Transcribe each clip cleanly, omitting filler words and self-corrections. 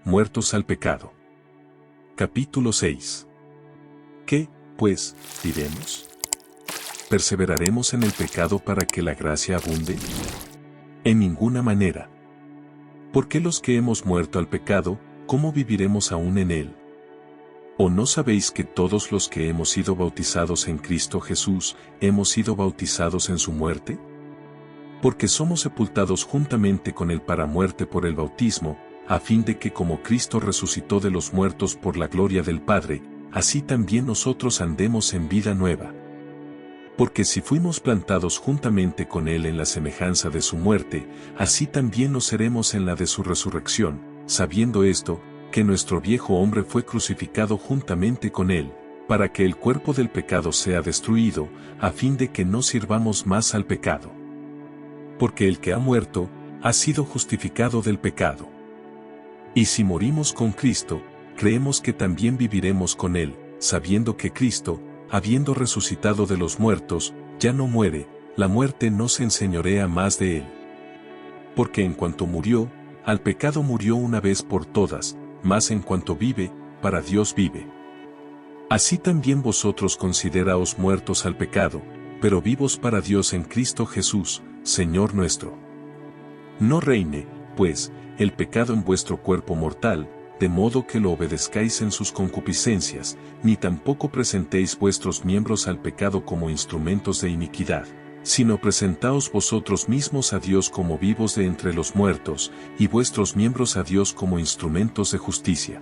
muertos al pecado. Capítulo 6. ¿Qué, pues, diremos? ¿Perseveraremos en el pecado para que la gracia abunde? En ninguna manera. Porque los que hemos muerto al pecado, ¿cómo viviremos aún en él? ¿O no sabéis que todos los que hemos sido bautizados en Cristo Jesús, hemos sido bautizados en su muerte? Porque somos sepultados juntamente con él para muerte por el bautismo, a fin de que como Cristo resucitó de los muertos por la gloria del Padre, así también nosotros andemos en vida nueva. Porque si fuimos plantados juntamente con él en la semejanza de su muerte, así también lo seremos en la de su resurrección, sabiendo esto, que nuestro viejo hombre fue crucificado juntamente con él, para que el cuerpo del pecado sea destruido, a fin de que no sirvamos más al pecado. Porque el que ha muerto, ha sido justificado del pecado. Y si morimos con Cristo, creemos que también viviremos con él, sabiendo que Cristo, habiendo resucitado de los muertos, ya no muere, la muerte no se enseñorea más de él. Porque en cuanto murió, al pecado murió una vez por todas, mas en cuanto vive, para Dios vive. Así también vosotros consideraos muertos al pecado, pero vivos para Dios en Cristo Jesús, Señor nuestro. No reine, pues, el pecado en vuestro cuerpo mortal, de modo que lo obedezcáis en sus concupiscencias, ni tampoco presentéis vuestros miembros al pecado como instrumentos de iniquidad, sino presentaos vosotros mismos a Dios como vivos de entre los muertos, y vuestros miembros a Dios como instrumentos de justicia.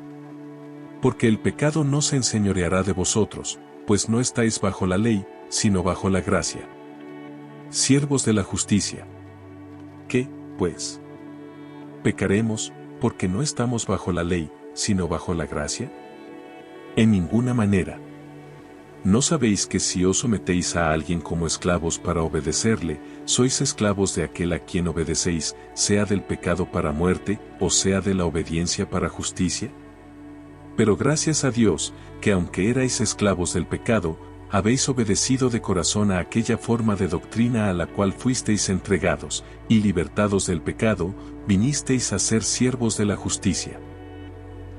Porque el pecado no se enseñoreará de vosotros, pues no estáis bajo la ley, sino bajo la gracia. Siervos de la justicia. ¿Qué, pues? ¿Pecaremos, porque no estamos bajo la ley, sino bajo la gracia? En ninguna manera. ¿No sabéis que si os sometéis a alguien como esclavos para obedecerle, sois esclavos de aquel a quien obedecéis, sea del pecado para muerte, o sea de la obediencia para justicia? Pero gracias a Dios, que aunque erais esclavos del pecado, habéis obedecido de corazón a aquella forma de doctrina a la cual fuisteis entregados, y libertados del pecado, vinisteis a ser siervos de la justicia.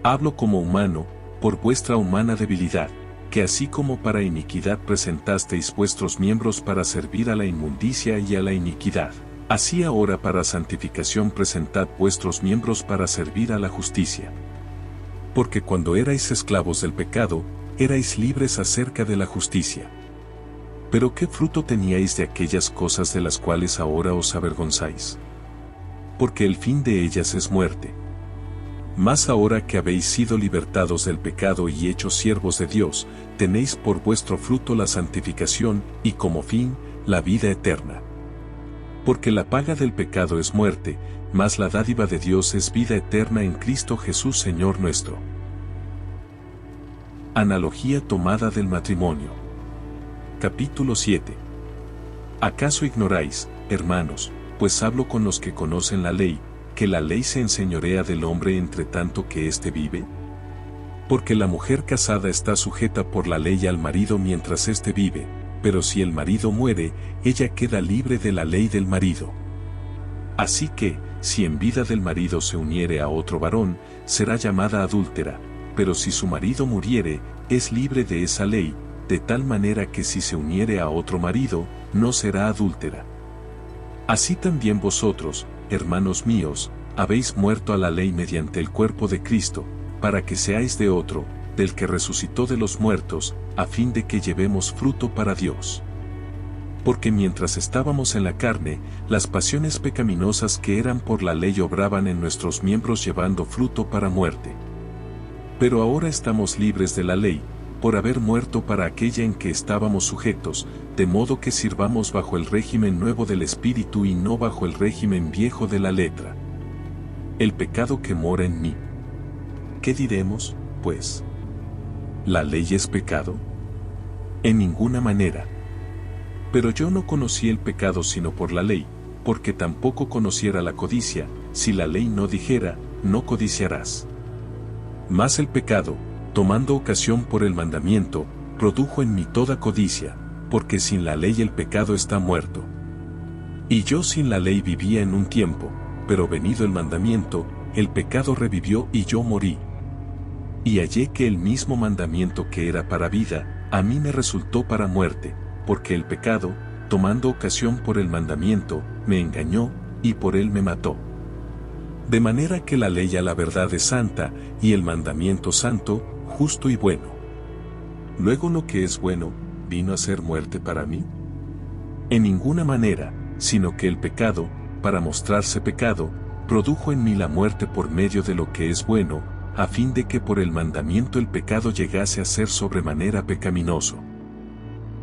Hablo como humano, por vuestra humana debilidad, que así como para iniquidad presentasteis vuestros miembros para servir a la inmundicia y a la iniquidad, así ahora para santificación presentad vuestros miembros para servir a la justicia. Porque cuando erais esclavos del pecado, erais libres acerca de la justicia. Pero ¿qué fruto teníais de aquellas cosas de las cuales ahora os avergonzáis? Porque el fin de ellas es muerte. Mas ahora que habéis sido libertados del pecado y hechos siervos de Dios, tenéis por vuestro fruto la santificación, y como fin, la vida eterna. Porque la paga del pecado es muerte, mas la dádiva de Dios es vida eterna en Cristo Jesús Señor nuestro. Analogía tomada del matrimonio. Capítulo 7. ¿Acaso ignoráis, hermanos, pues hablo con los que conocen la ley, que la ley se enseñorea del hombre entre tanto que éste vive? Porque la mujer casada está sujeta por la ley al marido mientras éste vive, pero si el marido muere, ella queda libre de la ley del marido. Así que, si en vida del marido se uniere a otro varón, será llamada adúltera, pero si su marido muriere, es libre de esa ley, de tal manera que si se uniere a otro marido, no será adúltera. Así también vosotros, hermanos míos, habéis muerto a la ley mediante el cuerpo de Cristo, para que seáis de otro, del que resucitó de los muertos, a fin de que llevemos fruto para Dios. Porque mientras estábamos en la carne, las pasiones pecaminosas que eran por la ley obraban en nuestros miembros llevando fruto para muerte. Pero ahora estamos libres de la ley, por haber muerto para aquella en que estábamos sujetos, de modo que sirvamos bajo el régimen nuevo del Espíritu y no bajo el régimen viejo de la letra. El pecado que mora en mí. ¿Qué diremos, pues? ¿La ley es pecado? En ninguna manera. Pero yo no conocí el pecado sino por la ley, porque tampoco conociera la codicia, si la ley no dijera, no codiciarás. Mas el pecado, tomando ocasión por el mandamiento, produjo en mí toda codicia, porque sin la ley el pecado está muerto. Y yo sin la ley vivía en un tiempo, pero venido el mandamiento, el pecado revivió y yo morí. Y hallé que el mismo mandamiento que era para vida, a mí me resultó para muerte, porque el pecado, tomando ocasión por el mandamiento, me engañó, y por él me mató. De manera que la ley a la verdad es santa, y el mandamiento santo, justo y bueno. Luego lo que es bueno, ¿vino a ser muerte para mí? En ninguna manera, sino que el pecado, para mostrarse pecado, produjo en mí la muerte por medio de lo que es bueno, a fin de que por el mandamiento el pecado llegase a ser sobremanera pecaminoso.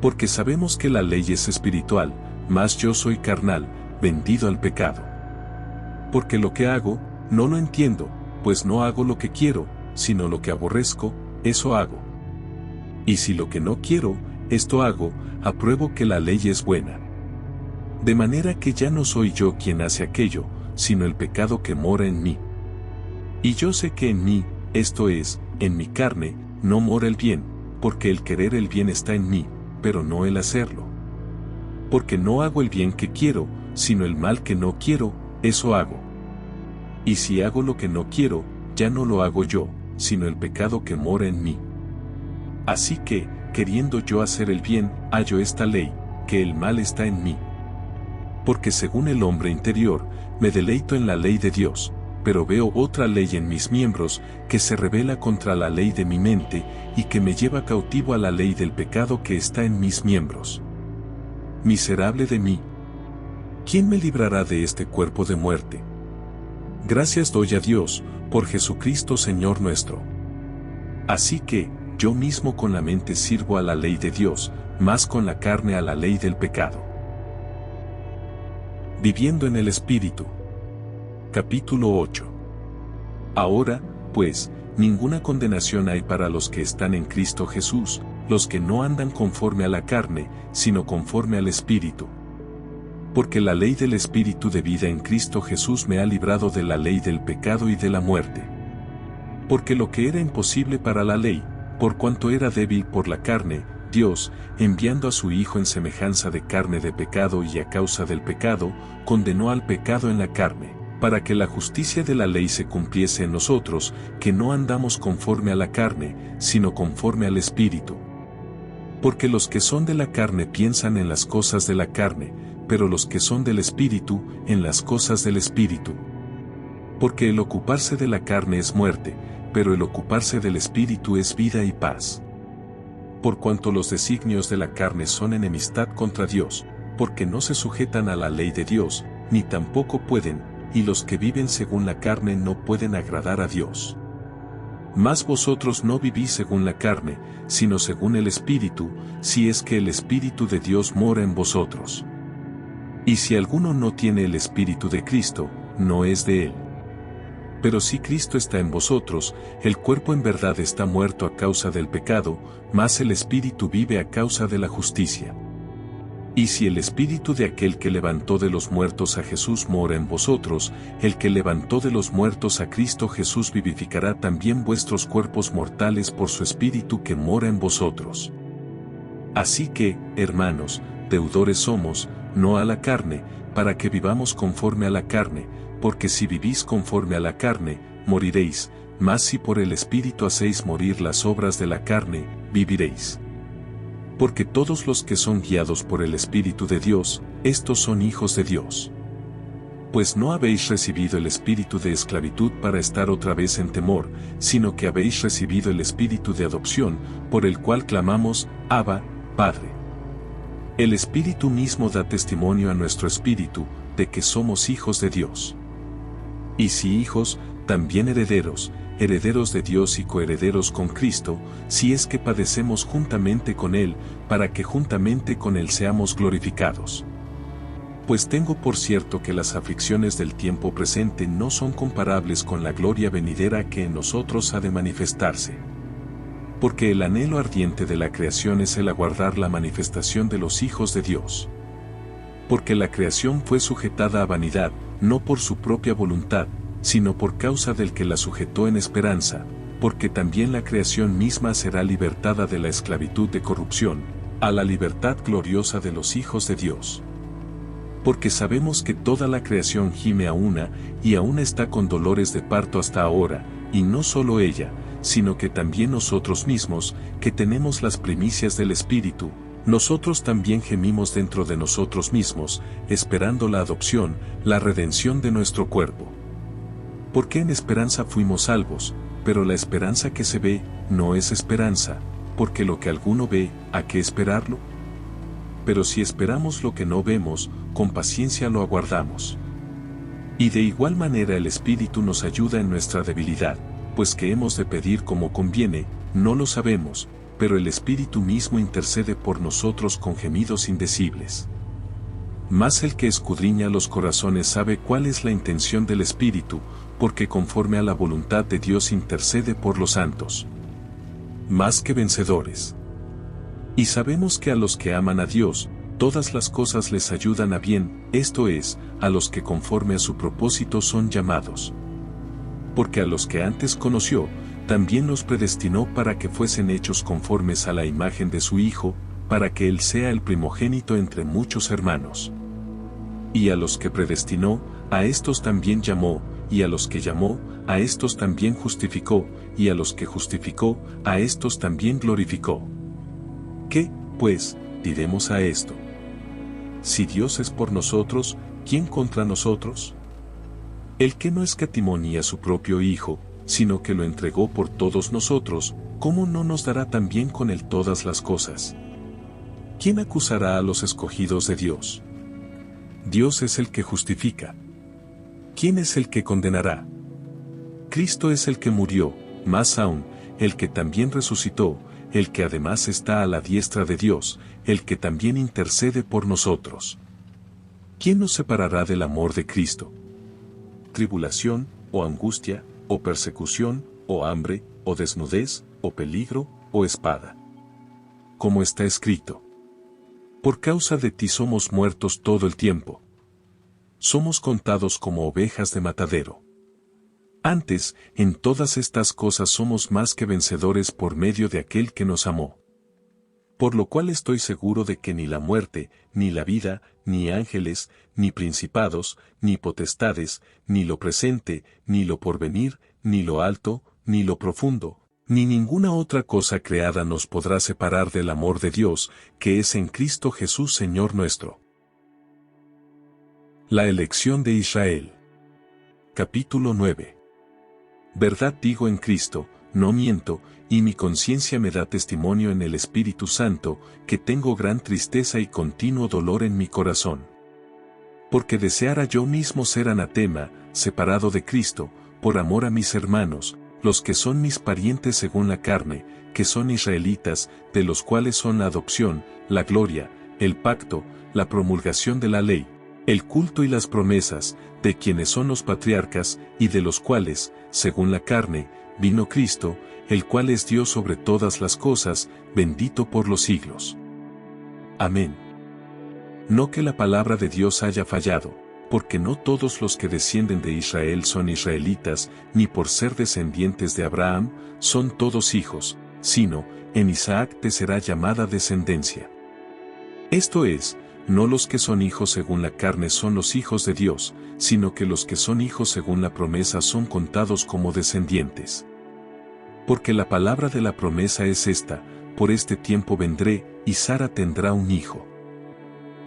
Porque sabemos que la ley es espiritual, mas yo soy carnal, vendido al pecado. Porque lo que hago, no lo entiendo, pues no hago lo que quiero, sino lo que aborrezco, eso hago. Y si lo que no quiero, esto hago, apruebo que la ley es buena. De manera que ya no soy yo quien hace aquello, sino el pecado que mora en mí. Y yo sé que en mí, esto es, en mi carne, no mora el bien, porque el querer el bien está en mí, pero no el hacerlo. Porque no hago el bien que quiero, sino el mal que no quiero, eso hago. Y si hago lo que no quiero, ya no lo hago yo, sino el pecado que mora en mí. Así que, queriendo yo hacer el bien, hallo esta ley, que el mal está en mí. Porque según el hombre interior, me deleito en la ley de Dios, pero veo otra ley en mis miembros, que se rebela contra la ley de mi mente, y que me lleva cautivo a la ley del pecado que está en mis miembros. Miserable de mí. ¿Quién me librará de este cuerpo de muerte? Gracias doy a Dios, por Jesucristo Señor nuestro. Así que, yo mismo con la mente sirvo a la ley de Dios, más con la carne a la ley del pecado. Viviendo en el Espíritu. Capítulo 8. Ahora, pues, ninguna condenación hay para los que están en Cristo Jesús, los que no andan conforme a la carne, sino conforme al Espíritu. Porque la ley del Espíritu de vida en Cristo Jesús me ha librado de la ley del pecado y de la muerte. Porque lo que era imposible para la ley, por cuanto era débil por la carne, Dios, enviando a su Hijo en semejanza de carne de pecado y a causa del pecado, condenó al pecado en la carne, para que la justicia de la ley se cumpliese en nosotros, que no andamos conforme a la carne, sino conforme al Espíritu. Porque los que son de la carne piensan en las cosas de la carne, pero los que son del Espíritu, en las cosas del Espíritu. Porque el ocuparse de la carne es muerte, pero el ocuparse del Espíritu es vida y paz. Por cuanto los designios de la carne son enemistad contra Dios, porque no se sujetan a la ley de Dios, ni tampoco pueden, y los que viven según la carne no pueden agradar a Dios. Mas vosotros no vivís según la carne, sino según el Espíritu, si es que el Espíritu de Dios mora en vosotros. Y si alguno no tiene el Espíritu de Cristo, no es de él. Pero si Cristo está en vosotros, el cuerpo en verdad está muerto a causa del pecado, mas el Espíritu vive a causa de la justicia. Y si el Espíritu de aquel que levantó de los muertos a Jesús mora en vosotros, el que levantó de los muertos a Cristo Jesús vivificará también vuestros cuerpos mortales por su Espíritu que mora en vosotros. Así que, hermanos, deudores somos, no a la carne, para que vivamos conforme a la carne, porque si vivís conforme a la carne, moriréis, mas si por el Espíritu hacéis morir las obras de la carne, viviréis. Porque todos los que son guiados por el Espíritu de Dios, estos son hijos de Dios. Pues no habéis recibido el espíritu de esclavitud para estar otra vez en temor, sino que habéis recibido el Espíritu de adopción, por el cual clamamos, Abba, Padre. El Espíritu mismo da testimonio a nuestro espíritu, de que somos hijos de Dios. Y si hijos, también herederos, herederos de Dios y coherederos con Cristo, si es que padecemos juntamente con Él, para que juntamente con Él seamos glorificados. Pues tengo por cierto que las aflicciones del tiempo presente no son comparables con la gloria venidera que en nosotros ha de manifestarse. Porque el anhelo ardiente de la creación es el aguardar la manifestación de los hijos de Dios. Porque la creación fue sujetada a vanidad, no por su propia voluntad, sino por causa del que la sujetó en esperanza, porque también la creación misma será libertada de la esclavitud de corrupción, a la libertad gloriosa de los hijos de Dios. Porque sabemos que toda la creación gime a una, y aún está con dolores de parto hasta ahora, y no solo ella, sino que también nosotros mismos, que tenemos las primicias del Espíritu, nosotros también gemimos dentro de nosotros mismos, esperando la adopción, la redención de nuestro cuerpo. Porque en esperanza fuimos salvos, pero la esperanza que se ve, no es esperanza, porque lo que alguno ve, ¿a qué esperarlo? Pero si esperamos lo que no vemos, con paciencia lo aguardamos. Y de igual manera el Espíritu nos ayuda en nuestra debilidad, pues que hemos de pedir como conviene, no lo sabemos, pero el Espíritu mismo intercede por nosotros con gemidos indecibles. Mas el que escudriña los corazones sabe cuál es la intención del Espíritu, porque conforme a la voluntad de Dios intercede por los santos. Más que vencedores. Y sabemos que a los que aman a Dios, todas las cosas les ayudan a bien, esto es, a los que conforme a su propósito son llamados. Porque a los que antes conoció, también los predestinó para que fuesen hechos conformes a la imagen de su Hijo, para que Él sea el primogénito entre muchos hermanos. Y a los que predestinó, a estos también llamó, y a los que llamó, a estos también justificó, y a los que justificó, a estos también glorificó. ¿Qué, pues, diremos a esto? Si Dios es por nosotros, ¿quién contra nosotros? El que no escatimó ni a su propio Hijo, sino que lo entregó por todos nosotros, ¿cómo no nos dará también con él todas las cosas? ¿Quién acusará a los escogidos de Dios? Dios es el que justifica. ¿Quién es el que condenará? Cristo es el que murió, más aún, el que también resucitó, el que además está a la diestra de Dios, el que también intercede por nosotros. ¿Quién nos separará del amor de Cristo? ¿Tribulación, o angustia, o persecución, o hambre, o desnudez, o peligro, o espada? Como está escrito: por causa de ti somos muertos todo el tiempo. Somos contados como ovejas de matadero. Antes, en todas estas cosas somos más que vencedores por medio de aquel que nos amó. Por lo cual estoy seguro de que ni la muerte, ni la vida, ni ángeles, ni principados, ni potestades, ni lo presente, ni lo porvenir, ni lo alto, ni lo profundo, ni ninguna otra cosa creada nos podrá separar del amor de Dios, que es en Cristo Jesús Señor nuestro. La elección de Israel. Capítulo 9. Verdad digo en Cristo, no miento, y mi conciencia me da testimonio en el Espíritu Santo, que tengo gran tristeza y continuo dolor en mi corazón. Porque deseara yo mismo ser anatema, separado de Cristo, por amor a mis hermanos, los que son mis parientes según la carne, que son israelitas, de los cuales son la adopción, la gloria, el pacto, la promulgación de la ley, el culto y las promesas, de quienes son los patriarcas, y de los cuales, según la carne, vino Cristo, el cual es Dios sobre todas las cosas, bendito por los siglos. Amén. No que la palabra de Dios haya fallado, porque no todos los que descienden de Israel son israelitas, ni por ser descendientes de Abraham, son todos hijos, sino, en Isaac te será llamada descendencia. Esto es, no los que son hijos según la carne son los hijos de Dios, sino que los que son hijos según la promesa son contados como descendientes. Porque la palabra de la promesa es esta: por este tiempo vendré, y Sara tendrá un hijo.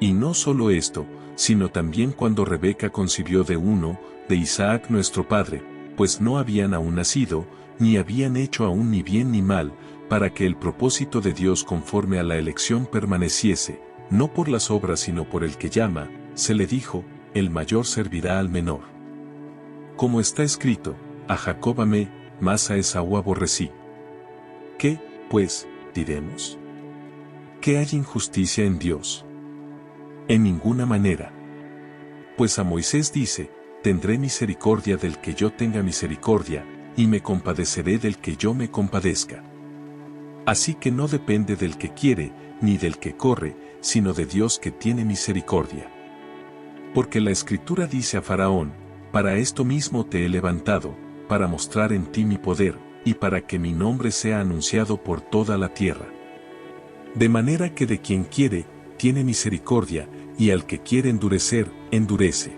Y no solo esto, sino también cuando Rebeca concibió de uno, de Isaac nuestro padre, pues no habían aún nacido, ni habían hecho aún ni bien ni mal, para que el propósito de Dios conforme a la elección permaneciese, no por las obras sino por el que llama, se le dijo: el mayor servirá al menor. Como está escrito: a Jacob amé, mas a Esaú aborrecí. ¿Qué, pues, diremos? ¿Que hay injusticia en Dios? En ninguna manera. Pues a Moisés dice: tendré misericordia del que yo tenga misericordia, y me compadeceré del que yo me compadezca. Así que no depende del que quiere, ni del que corre, sino de Dios que tiene misericordia. Porque la Escritura dice a Faraón: para esto mismo te he levantado, para mostrar en ti mi poder, y para que mi nombre sea anunciado por toda la tierra. De manera que de quien quiere, tiene misericordia, y al que quiere endurecer, endurece.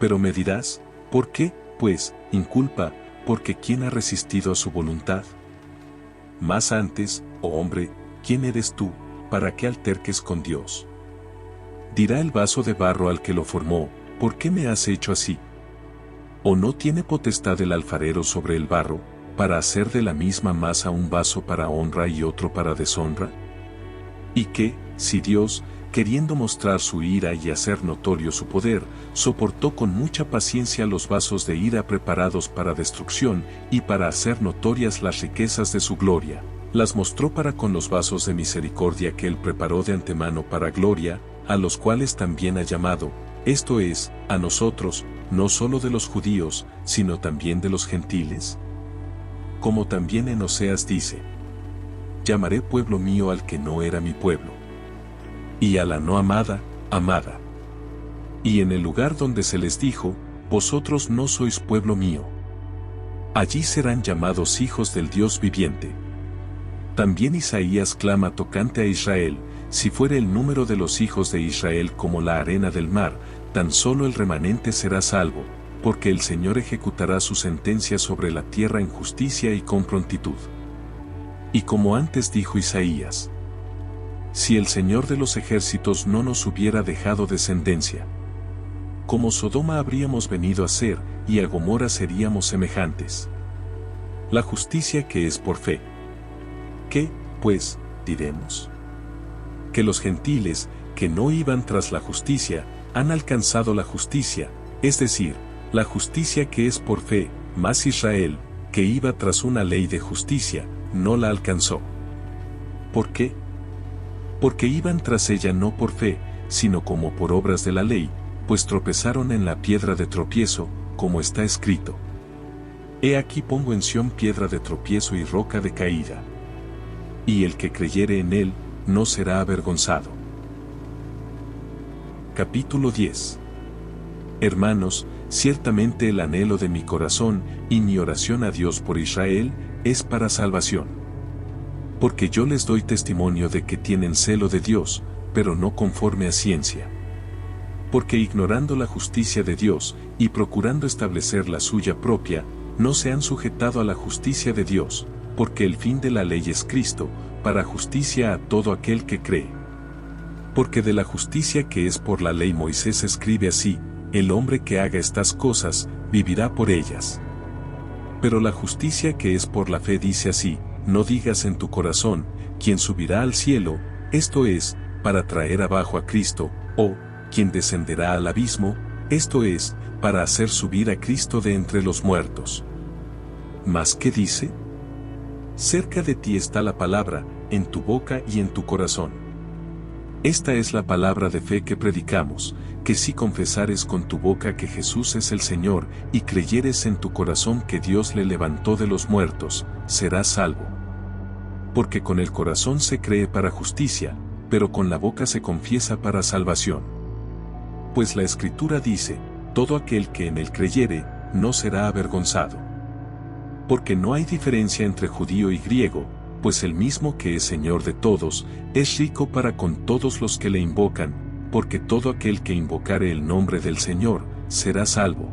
Pero me dirás, ¿por qué? Pues, inculpa, porque ¿quién ha resistido a su voluntad? Más antes, oh hombre, ¿quién eres tú, para que alterques con Dios? Dirá el vaso de barro al que lo formó, ¿por qué me has hecho así? ¿O no tiene potestad el alfarero sobre el barro, para hacer de la misma masa un vaso para honra y otro para deshonra? Y que, si Dios, queriendo mostrar su ira y hacer notorio su poder, soportó con mucha paciencia los vasos de ira preparados para destrucción y para hacer notorias las riquezas de su gloria, las mostró para con los vasos de misericordia que él preparó de antemano para gloria, a los cuales también ha llamado, esto es, a nosotros, no solo de los judíos, sino también de los gentiles? Como también en Oseas dice, llamaré pueblo mío al que no era mi pueblo, y a la no amada, amada. Y en el lugar donde se les dijo, vosotros no sois pueblo mío, allí serán llamados hijos del Dios viviente. También Isaías clama tocante a Israel, si fuere el número de los hijos de Israel como la arena del mar, tan solo el remanente será salvo, porque el Señor ejecutará su sentencia sobre la tierra en justicia y con prontitud. Y como antes dijo Isaías, si el Señor de los ejércitos no nos hubiera dejado descendencia, como Sodoma habríamos venido a ser, y a Gomorra seríamos semejantes. La justicia que es por fe. ¿Qué, pues, diremos? Que los gentiles, que no iban tras la justicia, han alcanzado la justicia, es decir, la justicia que es por fe, mas Israel, que iba tras una ley de justicia, no la alcanzó. ¿Por qué? Porque iban tras ella no por fe, sino como por obras de la ley, pues tropezaron en la piedra de tropiezo, como está escrito. He aquí pongo en Sión piedra de tropiezo y roca de caída. Y el que creyere en él, no será avergonzado. Capítulo 10. Hermanos, ciertamente el anhelo de mi corazón y mi oración a Dios por Israel es para salvación. Porque yo les doy testimonio de que tienen celo de Dios, pero no conforme a ciencia. Porque ignorando la justicia de Dios y procurando establecer la suya propia, no se han sujetado a la justicia de Dios, porque el fin de la ley es Cristo, para justicia a todo aquel que cree. Porque de la justicia que es por la ley Moisés escribe así, el hombre que haga estas cosas, vivirá por ellas. Pero la justicia que es por la fe dice así, no digas en tu corazón, ¿quién subirá al cielo? Esto es, para traer abajo a Cristo, o, ¿quién descenderá al abismo? Esto es, para hacer subir a Cristo de entre los muertos. ¿Mas qué dice? Cerca de ti está la palabra, en tu boca y en tu corazón. Esta es la palabra de fe que predicamos, que si confesares con tu boca que Jesús es el Señor, y creyeres en tu corazón que Dios le levantó de los muertos, serás salvo. Porque con el corazón se cree para justicia, pero con la boca se confiesa para salvación. Pues la Escritura dice, todo aquel que en él creyere, no será avergonzado. Porque no hay diferencia entre judío y griego, pues el mismo que es Señor de todos, es rico para con todos los que le invocan, porque todo aquel que invocare el nombre del Señor, será salvo.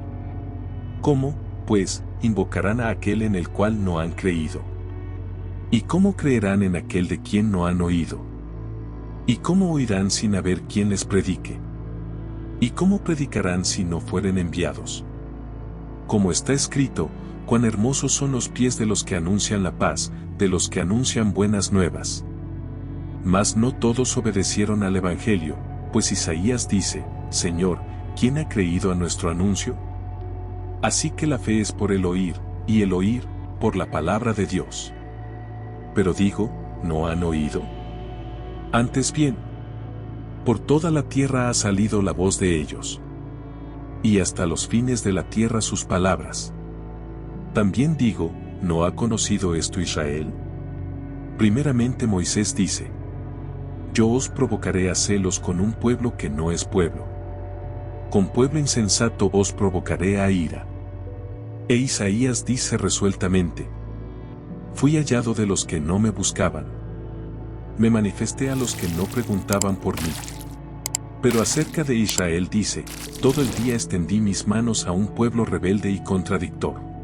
¿Cómo, pues, invocarán a aquel en el cual no han creído? ¿Y cómo creerán en aquel de quien no han oído? ¿Y cómo oirán sin haber quien les predique? ¿Y cómo predicarán si no fueren enviados? Como está escrito, cuán hermosos son los pies de los que anuncian la paz, de los que anuncian buenas nuevas. Mas no todos obedecieron al Evangelio, pues Isaías dice, Señor, ¿quién ha creído a nuestro anuncio? Así que la fe es por el oír, y el oír, por la palabra de Dios. Pero digo, ¿no han oído? Antes bien, por toda la tierra ha salido la voz de ellos, y hasta los fines de la tierra sus palabras. También digo, ¿no ha conocido esto Israel? Primeramente Moisés dice, yo os provocaré a celos con un pueblo que no es pueblo. Con pueblo insensato os provocaré a ira. E Isaías dice resueltamente, fui hallado de los que no me buscaban. Me manifesté a los que no preguntaban por mí. Pero acerca de Israel dice, todo el día extendí mis manos a un pueblo rebelde y contradictor.